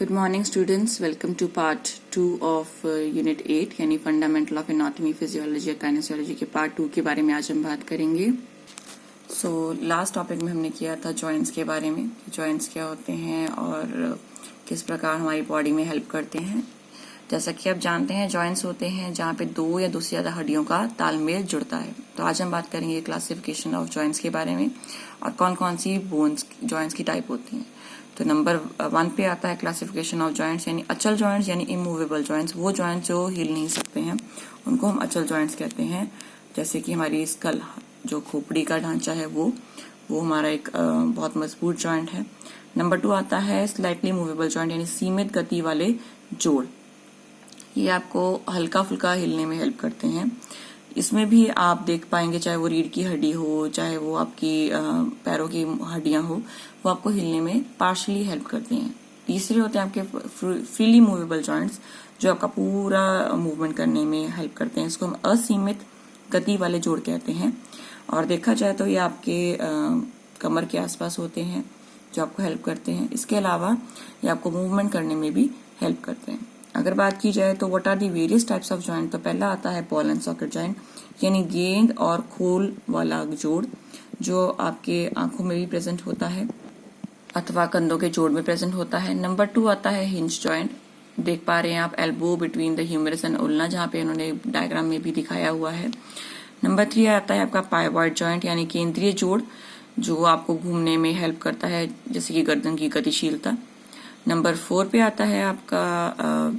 Good morning students, welcome to part 2 of unit 8 यानी fundamental of anatomy physiology और काइनेसियोलॉजी के part 2 के बारे में आज हम बात करेंगे। लास्ट टॉपिक में हमने किया था जॉइंट्स के बारे में, जॉइंट्स क्या होते हैं और किस प्रकार हमारी बॉडी में हेल्प करते हैं। जैसा कि आप जानते हैं जॉइंट्स होते हैं जहाँ पे दो या दो से ज्यादा हड्डियों का तालमेल जुड़ता है। तो आज हम बात करेंगे क्लासिफिकेशन ऑफ जॉइंट्स के बारे में और कौन कौन सी बोन्स जॉइंट्स की टाइप होती हैं। तो नंबर 1 पे आता है क्लासिफिकेशन ऑफ जॉइंट्स यानी अचल जॉइंट्स यानी इमूवेबल जॉइंट्स। वो जॉइंट्स जो हिल नहीं सकते हैं उनको हम अचल जॉइंट्स कहते हैं। जैसे कि हमारी स्कल, जो खोपड़ी का ढांचा है वो हमारा एक बहुत मजबूत जॉइंट है। नंबर 2 आता है स्लाइटली मूवेबल जॉइंट यानी सीमित गति वाले जोड़। ये आपको हल्का फुल्का हिलने में हेल्प करते हैं। इसमें भी आप देख पाएंगे चाहे वो रीढ़ की हड्डी हो, चाहे वो आपकी पैरों की हड्डियां हो, वो आपको हिलने में पार्शली हेल्प करती हैं। तीसरे होते हैं आपके फ्रीली मूवेबल जॉइंट्स जो आपका पूरा मूवमेंट करने में हेल्प करते हैं। इसको हम असीमित गति वाले जोड़ कहते हैं। और देखा जाए तो ये आपके कमर के आसपास होते हैं जो आपको हेल्प करते हैं। इसके अलावा ये आपको मूवमेंट करने में भी हेल्प करते हैं। अगर बात की जाए तो what are the various types of joint, तो पहला आता है बॉल एंड सॉकेट जॉइंट यानी गेंद और खोल वाला जोड़ जो आपके आंखों में भी प्रेजेंट होता है अथवा कंधों के जोड़ में प्रेजेंट होता है। नंबर 2 आता है हिंज जॉइंट। देख पा रहे हैं आप elbow between the humerus and ulna, जहां पे इन्होंने डायग्राम में भी दिखाया हुआ है। नंबर 3 आता है आपका पाइवॉइड जॉइंट यानी केंद्रीय जोड़ जो आपको घूमने में हेल्प करता है, जैसे कि गर्दन की गतिशीलता। नंबर 4 पे आता है आपका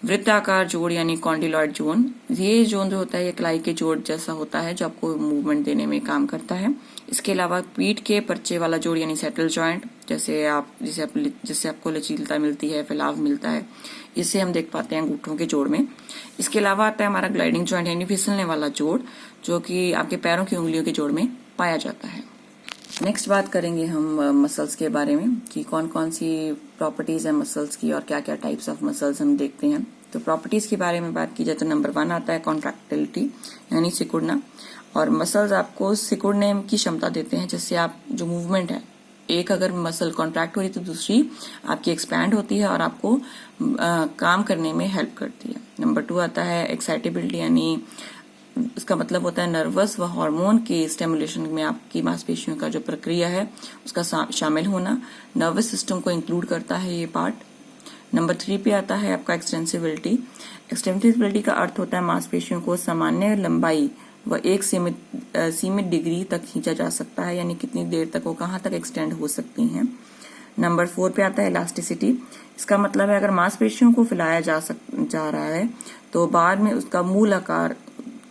वृत्ताकार जोड़ यानी कॉन्डिलॉइड जोन। ये जोन जो होता है ये कलाई के जोड़ जैसा होता है जो आपको मूवमेंट देने में काम करता है। इसके अलावा पीठ के पर्चे वाला जोड़ यानी सेटल जॉइंट, जिससे आपको लचीलता मिलती है, फैलाव मिलता है, इसे हम देख पाते हैं अंगूठों के जोड़ में। इसके अलावा आता है हमारा ग्लाइडिंग जॉइंट यानी फिसलने वाला जोड़ जो कि आपके पैरों की उंगलियों के जोड़ में पाया जाता है। नेक्स्ट बात करेंगे हम मसल्स के बारे में कि कौन कौन सी प्रॉपर्टीज है मसल्स की और क्या क्या टाइप्स ऑफ मसल्स हम देखते हैं। तो प्रॉपर्टीज के बारे में बात की जाए तो नंबर 1 आता है कॉन्ट्रैक्टिलिटी यानी सिकुड़ना। और मसल्स आपको सिकुड़ने की क्षमता देते हैं, जिससे आप जो मूवमेंट है, एक अगर मसल कॉन्ट्रैक्ट हो रही तो दूसरी आपकी एक्सपैंड होती है और आपको काम करने में हेल्प करती है। नंबर 2 आता है एक्साइटेबिलिटी यानी इसका मतलब होता है नर्वस व हार्मोन के स्टिमुलेशन में आपकी मांसपेशियों का जो प्रक्रिया है उसका शामिल होना। नर्वस सिस्टम को इंक्लूड करता है ये पार्ट। नंबर 3 पे आता है आपका एक्सटेंसिबिलिटी। एक्सटेंसिबिलिटी का अर्थ होता है मांसपेशियों को सामान्य लंबाई व एक सीमित डिग्री तक खींचा जा सकता है, यानी कितनी देर तक वो कहाँ तक एक्सटेंड हो सकती हैं। नंबर 4 पे आता है इलास्टिसिटी। इसका मतलब है अगर मांसपेशियों को फैलाया जा रहा है तो बाद में उसका मूल आकार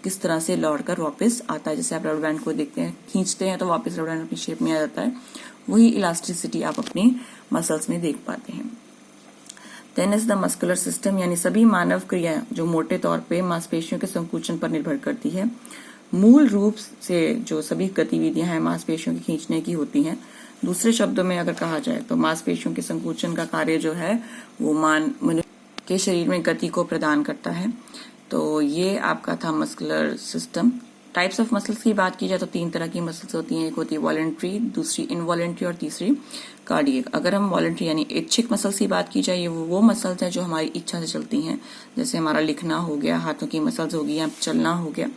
किस तरह से लौटकर वापस आता है। जैसे आप रबर बैंड को देखते हैं, खींचते हैं तो वापस रबर बैंड अपनी शेप में आ जाता है, वही इलास्टिसिटी आप अपनी मसल्स में देख पाते हैं। Then is the muscular system यानी सभी मानव क्रियाएं जो मोटे तौर पे मांसपेशियों के संकुचन पर निर्भर करती है। मूल रूप से जो सभी गतिविधियां हैं मांसपेशियों के खींचने की होती हैं। दूसरे शब्दों में अगर कहा जाए तो मांसपेशियों के संकुचन का कार्य जो है वो मनुष्य के शरीर में गति को प्रदान करता है। तो ये आपका था muscular system. Types of muscles की बात की जाए तो 3 तरह की मसल्स होती हैं, एक होती है वॉलेंट्री, दूसरी इनवॉलेंट्री और तीसरी कार्डियक। अगर हम वॉलेंट्री यानी इच्छिक मसल्स की बात की जाए, ये वो मसल्स हैं जो हमारी इच्छा से चलती हैं, जैसे हमारा लिखना हो गया, हाथों की मसल्स हो गई या चलना हो गया।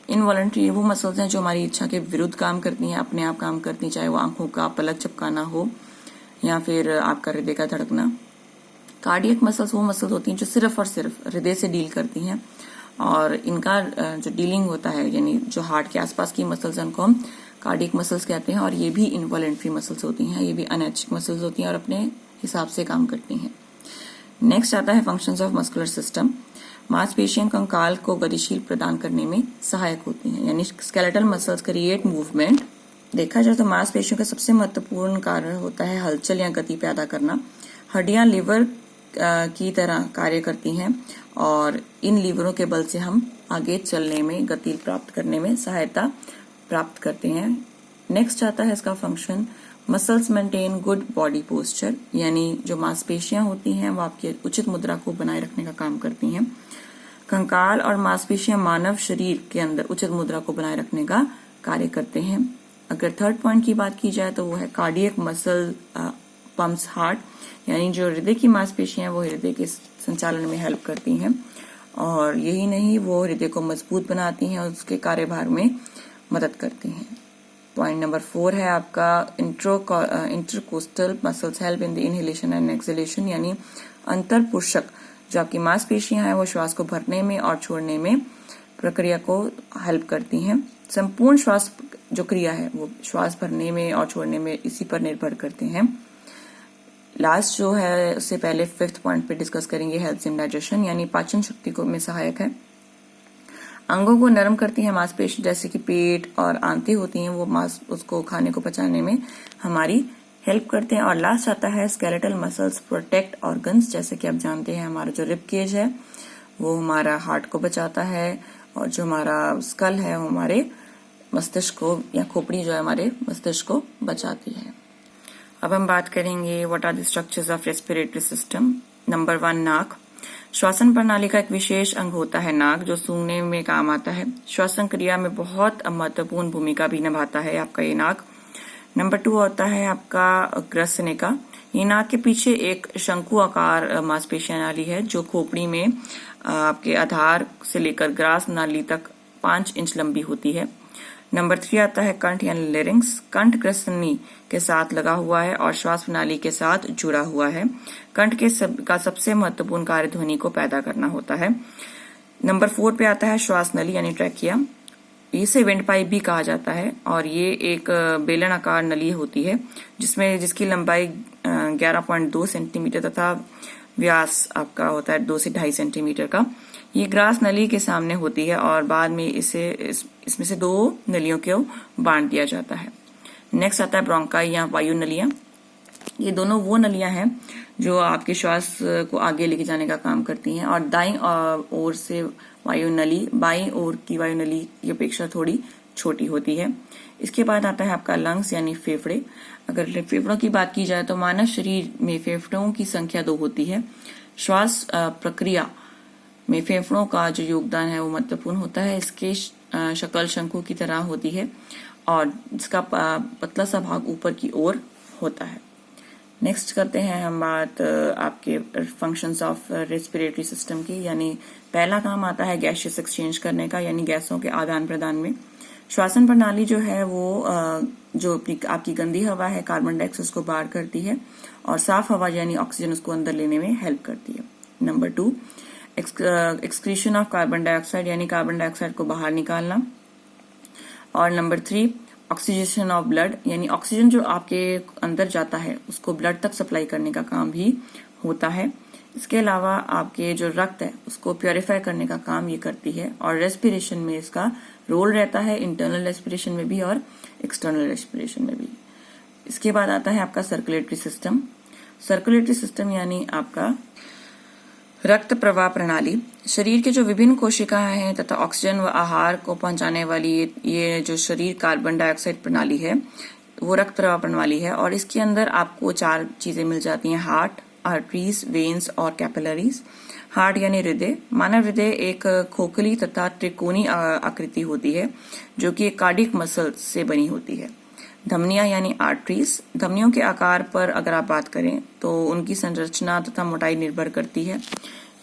इनवॉलेंट्री वो मसल्स हैं जो हमारी इच्छा के विरुद्ध काम करती हैं, अपने आप काम करती हैं, चाहे वो आंखों का पलक झपकाना हो या फिर आपका हृदय का धड़कना। कार्डियक मसल्स वो मसल्स होती हैं जो सिर्फ और सिर्फ हृदय से डील करती हैं और इनका जो डीलिंग होता है यानी जो हार्ट के आसपास की मसल्स हैं उनको हम कार्डियक मसल्स कहते हैं। और ये भी इनवॉलेंट्री मसल्स होती हैं, ये भी अनैच्छिक मसल्स होती हैं और अपने हिसाब से काम करती हैं। नेक्स्ट आता है फंक्शंस ऑफ मस्कुलर सिस्टम। मांसपेशियां कंकाल को गतिशील प्रदान करने में सहायक होती हैं यानी स्केलेटल मसल्स क्रिएट मूवमेंट। देखा जाए तो मांसपेशियों का सबसे महत्वपूर्ण कार्य होता है हलचल या गति पैदा करना। हड्डियां लिवर की तरह कार्य करती हैं और इन लीवरों के बल से हम आगे चलने में, गति प्राप्त करने में सहायता प्राप्त करते हैं। नेक्स्ट आता है इसका function muscles maintain good body posture यानी जो मांसपेशियां होती हैं वो आपकी उचित मुद्रा को बनाए रखने का काम करती हैं। कंकाल और मांसपेशियां मानव शरीर के अंदर उचित मुद्रा को बनाए रखने का कार्य करते हैं। अगर थर्ड पॉइंट की बात की जाए तो वो है कार्डियक मसल पम्प्स हार्ट, यानी जो हृदय की मांसपेशियां वो हृदय के संचालन में हेल्प करती हैं, और यही नहीं वो हृदय को मजबूत बनाती हैं और उसके कार्यभार में मदद करती हैं। पॉइंट नंबर 4 है आपका intercostal muscles help in the inhalation and exhalation, यानी अंतरपुरुषक जो आपकी मांसपेशियां हैं वो श्वास को भरने में और छोड़ने में प्रक्रिया को हेल्प करती हैं। संपूर्ण श्वास जो क्रिया है वो श्वास भरने में और छोड़ने में इसी पर निर्भर करते हैं। लास्ट जो है उससे पहले 5th पॉइंट पे डिस्कस करेंगे हेल्प्स इन डाइजेशन, यानी पाचन शक्ति को में सहायक है। अंगों को नरम करती है मांसपेशी, जैसे कि पेट और आंतें होती हैं, वो मांस उसको खाने को पचाने में हमारी हेल्प करते हैं। और लास्ट आता है स्केलेटल मसल्स प्रोटेक्ट ऑर्गन्स, जैसे कि आप जानते हैं हमारा जो रिब केज है वो हमारा हार्ट को बचाता है, और जो हमारा स्कल है वो हमारे मस्तिष्क को, या खोपड़ी जो है हमारे मस्तिष्क को बचाती है। अब हम बात करेंगे what are the structures of respiratory system. Number 1, नाक। श्वसन प्रणाली का एक विशेष अंग होता है नाक, जो सूंघने में काम आता है। श्वसन क्रिया में बहुत महत्वपूर्ण भूमिका भी निभाता है आपका ये नाक। नंबर 2 होता है आपका ग्रसनिका। ये नाक के पीछे एक शंकु आकार मांसपेशियां नाली है जो खोपड़ी में आपके आधार से लेकर ग्रास नाली तक 5 इंच लंबी होती है। नंबर 3 आता है कंठ यानी लेरिंग्स। कंठ ग्रसनी के साथ लगा हुआ है और श्वास प्रणाली के साथ जुड़ा हुआ है। कंठ के का सबसे महत्वपूर्ण कार्य ध्वनि को पैदा करना होता है। नंबर 4 पे आता है श्वास नली यानी ट्रैकिया। इसे विंड पाइप भी कहा जाता है, और ये एक बेलन आकार नली होती है जिसकी लंबाई 11.2 सेंटीमीटर तथा व्यास आपका होता है 2 से 2.5 सेंटीमीटर का। ये ग्रास नली के सामने होती है और बाद में इसमें से 2 नलियों को बांट दिया जाता है। नेक्स्ट आता है ब्रोंकाई या वायु नलियां। ये दोनों वो नलियां हैं जो आपके श्वास को आगे लेके जाने का काम करती हैं, और दाईं ओर से वायु नली बाईं ओर की वायु नली की अपेक्षा थोड़ी छोटी होती है। इसके बाद आता है आपका लंग्स यानी फेफड़े। अगर फेफड़ों की बात की जाए तो मानव शरीर में फेफड़ों की संख्या 2 होती है। श्वास प्रक्रिया में फेफड़ों का जो योगदान है वो महत्वपूर्ण होता है। इसके शक्ल शंकु की तरह होती है और इसका पतला सा भाग ऊपर की ओर होता है। नेक्स्ट करते हैं हम बात आपके फंक्शंस ऑफ रेस्पिरेटरी सिस्टम की, यानी पहला काम आता है गैसियस एक्सचेंज करने का, यानी गैसों के आदान प्रदान में। श्वसन प्रणाली जो है वो जो आपकी गंदी हवा है कार्बन डाइऑक्साइड उसको बाहर करती है, और साफ हवा यानी ऑक्सीजन उसको अंदर लेने में हेल्प करती है। Number 2, excretion of carbon dioxide यानी कार्बन डाइऑक्साइड को बाहर निकालना। और नंबर 3, ऑक्सीजेशन ऑफ ब्लड, यानी ऑक्सीजन जो आपके अंदर जाता है उसको ब्लड तक सप्लाई करने का काम भी होता है। इसके अलावा आपके जो रक्त है उसको प्योरीफाई करने का काम ये करती है, और रेस्पिरेशन में इसका रोल रहता है, इंटरनल रेस्पिरेशन में भी और एक्सटर्नल रेस्पिरेशन में भी। इसके बाद आता है आपका सर्कुलेटरी सिस्टम। सर्कुलेटरी सिस्टम यानी आपका रक्त प्रवाह प्रणाली। शरीर के जो विभिन्न कोशिकाएं हैं तथा ऑक्सीजन व आहार को पहुंचाने वाली ये जो शरीर कार्बन डाइऑक्साइड प्रणाली है वो रक्त प्रवाह प्रणाली है, और इसके अंदर आपको 4 चीजें मिल जाती हैं: हार्ट, आर्टरीज, वेन्स और कैपिलरीज। हार्ट यानी हृदय। मानव हृदय एक खोखली तथा त्रिकोणी आकृति होती है जो कि एक कार्डियक मसल से बनी होती है। धमनियां यानी आर्टरीज। धमनियों के आकार पर अगर आप बात करें तो उनकी संरचना तथा मोटाई निर्भर करती है।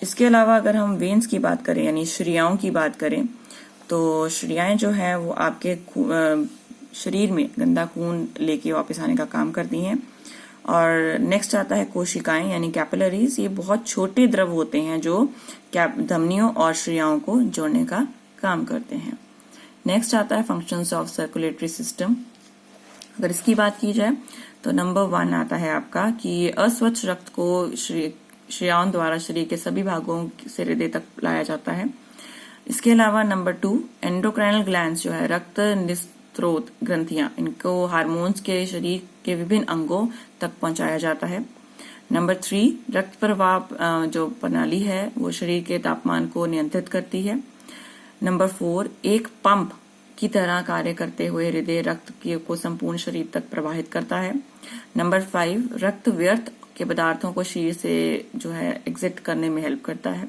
इसके अलावा अगर हम वेन्स की बात करें यानी श्रियाओं की बात करें तो श्रियाएं जो है वो आपके शरीर में गंदा खून लेके वापस आने का काम करती हैं। और नेक्स्ट आता है कोशिकाएं यानी कैपिलरीज। ये बहुत छोटे द्रव होते हैं जो धमनियों और श्रियाओं को जोड़ने का काम करते हैं। नेक्स्ट आता है फंक्शंस ऑफ सर्कुलेटरी सिस्टम। अगर इसकी बात की जाए तो नंबर 1 आता है आपका कि अस्वच्छ रक्त को श्रियाओं द्वारा शरीर के सभी भागों से हृदय तक लाया जाता है। इसके अलावा नंबर 2, एंडोक्राइनल ग्लैंड्स जो है रक्त निस्त्रोत ग्रंथियां, इनको हार्मोन्स के शरीर के विभिन्न अंगों तक पहुंचाया जाता है। नंबर 3, रक्त प्रवाह जो प्रणाली है वो शरीर के तापमान को नियंत्रित करती है। नंबर 4, एक पंप की तरह कार्य करते हुए हृदय रक्त को संपूर्ण शरीर तक प्रवाहित करता है। नंबर 5, रक्त व्यर्थ के पदार्थों को शरीर से जो है एग्जिट करने में हेल्प करता है।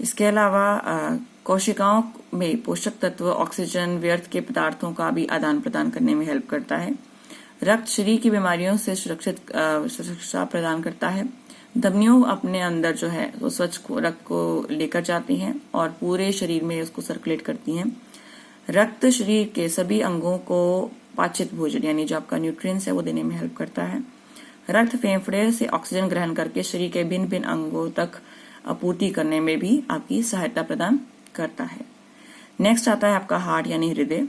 इसके अलावा कोशिकाओं में पोषक तत्व ऑक्सीजन व्यर्थ के पदार्थों का भी आदान प्रदान करने में हेल्प करता है। रक्त शरीर की बीमारियों से सुरक्षा प्रदान करता है। धमनियों अपने अंदर जो है वो स्वच्छ रक्त को लेकर जाती हैं और पूरे शरीर में उसको सर्कुलेट करती हैं। रक्त शरीर के सभी अंगों को पाचित भोजन यानी जो आपका न्यूट्रिएंट्स है वो देने में हेल्प करता है। रक्त फेफड़े से ऑक्सीजन ग्रहण करके शरीर के भिन्न भिन्न अंगों तक आपूर्ति करने में भी आपकी सहायता प्रदान करता है। नेक्स्ट आता है आपका हार्ट यानी हृदय।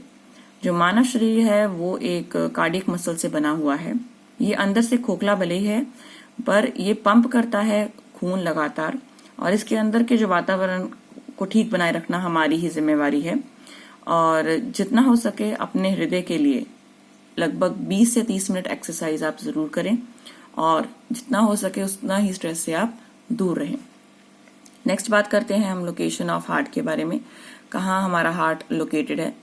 जो मानव शरीर है वो एक कार्डियक मसल से बना हुआ है। ये अंदर से खोखला भले ही है पर ये पंप करता है खून लगातार, और इसके अंदर के जो वातावरण को ठीक बनाए रखना हमारी ही जिम्मेवारी है। और जितना हो सके अपने हृदय के लिए लगभग 20 से 30 मिनट एक्सरसाइज आप जरूर करें, और जितना हो सके उतना ही स्ट्रेस से आप दूर रहें। नेक्स्ट बात करते हैं हम लोकेशन ऑफ हार्ट के बारे में। कहाँ हमारा हार्ट लोकेटेड है?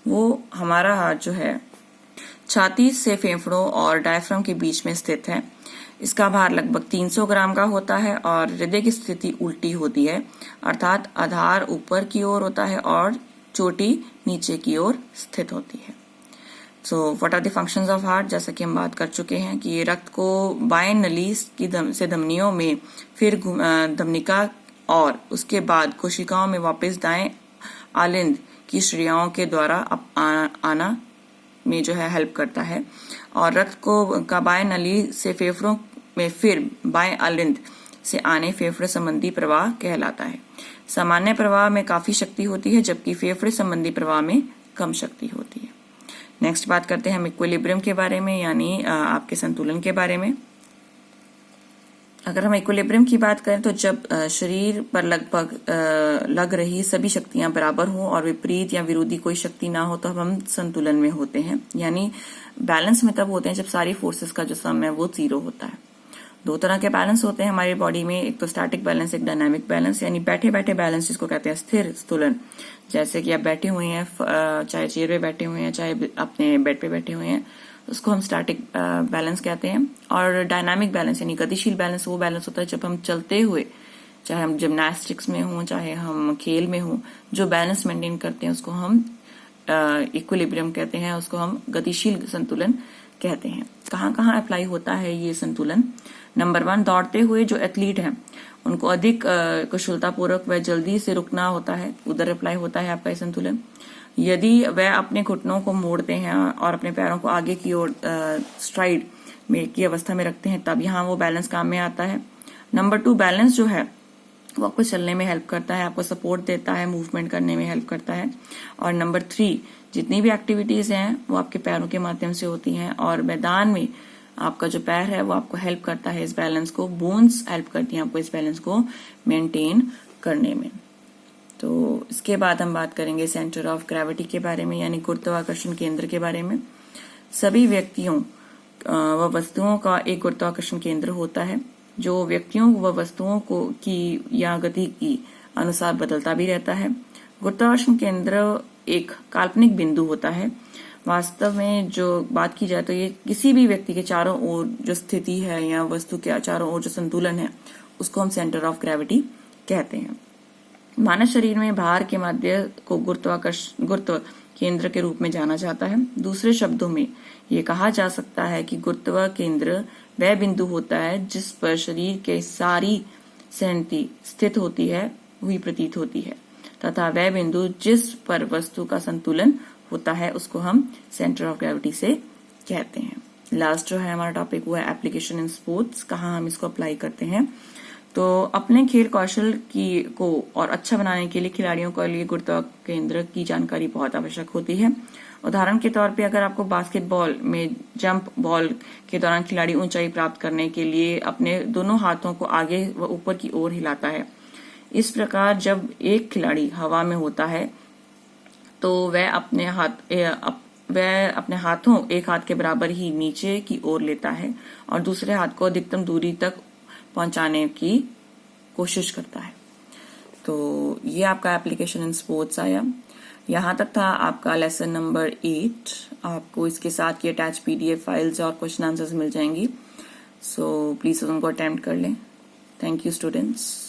वो हमारा हार्ट जो है छाती से फेफड़ों और डायफ्राम के बीच में स्थित है। इसका भार लगभग 300 ग्राम का होता है और हृदय की स्थिति उल्टी होती है, अर्थात आधार ऊपर की ओर होता है और चोटी नीचे की ओर स्थित होती है। So what are the functions of heart? जैसा कि हम बात कर चुके हैं कि ये रक्त को बाएं नली से धमनियों में, फिर धमनिका और उसके बाद कोशिकाओं में वापस दाएं आलिंद की श्रेणियों के द्वारा आना में जो है हेल्प करता है। और रक्त को बाएं नली से फेफड़ों में फिर बाएं आलिंद से आने फेफड़े संबंधी प्रवाह कहलाता है। सामान्य प्रवाह में काफी शक्ति होती है जबकि फेफड़े संबंधी प्रवाह में कम शक्ति होती है। नेक्स्ट बात करते हैं हम इक्विलिब्रियम के बारे में, यानी आपके संतुलन के बारे में। अगर हम इक्विलिब्रियम की बात करें तो जब शरीर पर लगभग लग रही सभी शक्तियां बराबर हों और विपरीत या विरोधी कोई शक्ति ना हो तो हम संतुलन में होते हैं। यानी बैलेंस में तब होते हैं जब सारी फोर्सेस का जो सम है वो 0 होता है। दो तरह के बैलेंस होते हैं हमारी बॉडी में, एक तो स्टैटिक बैलेंस, एक डायनामिक बैलेंस। यानी बैठे बैठे बैलेंस जिसको कहते हैं स्थिर संतुलन, जैसे कि आप बैठे हुए हैं, चाहे चेयर पे बैठे हुए हैं चाहे अपने बेड पे बैठे हुए हैं, उसको हम स्टैटिक बैलेंस कहते हैं। और डायनामिक बैलेंस यानी गतिशील बैलेंस वो बैलेंस होता है जब हम चलते हुए, चाहे हम जिम्नास्टिक्स में हों चाहे हम खेल में हों, जो बैलेंस मेंटेन करते हैं उसको हम इक्विलिब्रियम कहते हैं, उसको हम गतिशील संतुलन कहते हैं। कहाँ कहाँ अप्लाई होता है ये संतुलन? नंबर 1, दौड़ते हुए जो एथलीट हैं उनको अधिक कुशलतापूर्वक व जल्दी से रुकना होता है, उधर अप्लाई होता है आपका ये संतुलन। यदि वह अपने घुटनों को मोड़ते हैं और अपने पैरों को आगे की ओर स्ट्राइड में की अवस्था में रखते हैं तब यहाँ वो बैलेंस काम में आता है। नंबर 2, बैलेंस जो है वो आपको चलने में हेल्प करता है, आपको सपोर्ट देता है, मूवमेंट करने में हेल्प करता है। और नंबर 3, जितनी भी एक्टिविटीज हैं वो आपके पैरों के माध्यम से होती हैं और मैदान में आपका जो पैर है वो आपको हेल्प करता है इस बैलेंस को, बोन्स हेल्प करती हैं आपको इस बैलेंस को मेंटेन करने में। तो इसके बाद हम बात करेंगे सेंटर ऑफ ग्रेविटी के बारे में, यानी गुरुत्वाकर्षण केंद्र के बारे में। सभी व्यक्तियों व वस्तुओं का एक गुरुत्वाकर्षण केंद्र होता है जो व्यक्तियों व वस्तुओं को की या गति की अनुसार बदलता भी रहता है। गुरुत्वाकर्षण केंद्र एक काल्पनिक बिंदु होता है। वास्तव में जो बात की जाए तो ये किसी भी व्यक्ति के चारों ओर जो स्थिति है या वस्तु के चारों ओर जो संतुलन है उसको हम सेंटर ऑफ ग्रेविटी कहते हैं। मानव शरीर में भार के माध्य को गुरुत्व केंद्र के रूप में जाना जाता है। दूसरे शब्दों में ये कहा जा सकता है कि गुरुत्व केंद्र वह बिंदु होता है जिस पर शरीर के सारी संहति स्थित होती है हुई प्रतीत होती है, तथा वह बिंदु जिस पर वस्तु का संतुलन होता है उसको हम सेंटर ऑफ ग्रेविटी से कहते हैं। लास्ट जो है हमारा टॉपिक वो है एप्लीकेशन इन स्पोर्ट्स, कहाँ हम इसको अप्लाई करते हैं। तो अपने खेल कौशल को और अच्छा बनाने के लिए खिलाड़ियों के लिए गुरुत्व केंद्र की जानकारी बहुत आवश्यक होती है। उदाहरण के तौर पे अगर आपको बास्केटबॉल में जंप बॉल के दौरान खिलाड़ी ऊंचाई प्राप्त करने के लिए अपने दोनों हाथों को आगे व ऊपर की ओर हिलाता है, इस प्रकार जब एक खिलाड़ी हवा में होता है तो वह अपने हाथों एक हाथ के बराबर ही नीचे की ओर लेता है और दूसरे हाथ को अधिकतम दूरी तक पहुंचाने की कोशिश करता है। तो ये आपका एप्लीकेशन इन स्पोर्ट्स आया। यहाँ तक था आपका लेसन नंबर 8। आपको इसके साथ की अटैच PDF फाइल्स और क्वेश्चन आंसर्स मिल जाएंगी। सो प्लीज उनको अटेम्प्ट कर लें। Thank you students.